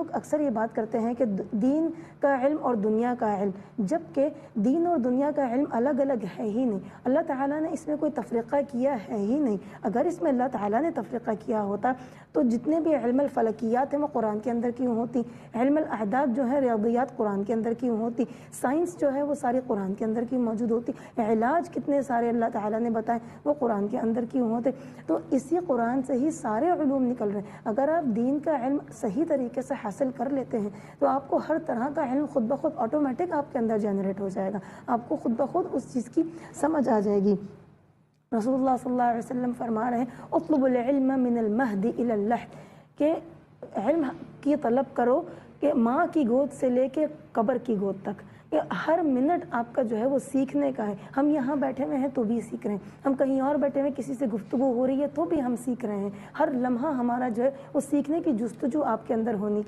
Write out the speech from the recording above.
لوگ اکثر یہ بات کرتے ہیں کہ دین کا علم اور دنیا کا علم، جبکہ دین اور دنیا کا علم الگ الگ ہے ہی نہیں۔ اللہ تعالیٰ نے اس میں کوئی تفریقہ کیا ہے ہی نہیں۔ اگر اس میں اللہ تعالیٰ نے تفریقہ کیا ہوتا تو جتنے بھی علم الفلکیات ہیں وہ قرآن کے اندر کیوں ہوتی، علم الاعداد جو ہے ریاضیات قرآن کے اندر کیوں ہوتی، سائنس جو ہے وہ ساری قرآن کے اندر کیوں موجود ہوتی، علاج کتنے سارے اللہ تعالیٰ نے بتائے وہ قرآن کے اندر کیوں ہوتے۔ تو اسی قرآن سے ہی سارے علوم نکل رہے ہیں۔ اگر آپ دین کا علم صحیح طریقے سے حاصل کر لیتے ہیں تو آپ کو ہر طرح کا علم خود بخود آٹومیٹک آپ کے اندر جنریٹ ہو جائے گا، آپ کو خود بخود اس چیز کی سمجھ آ جائے گی۔ رسول اللہ صلی اللہ علیہ وسلم فرما رہے ہیں اطلب العلم من المہد الی اللحد، کہ علم کی طلب کرو کہ ماں کی گود سے لے کے قبر کی گود تک، کہ ہر منٹ آپ کا جو ہے وہ سیکھنے کا ہے۔ ہم یہاں بیٹھے ہوئے ہیں تو بھی سیکھ رہے ہیں، ہم کہیں اور بیٹھے ہوئے کسی سے گفتگو ہو رہی ہے تو بھی ہم سیکھ رہے ہیں۔ ہر لمحہ ہمارا جو ہے وہ سیکھنے کی جستجو آپ کے اندر ہونی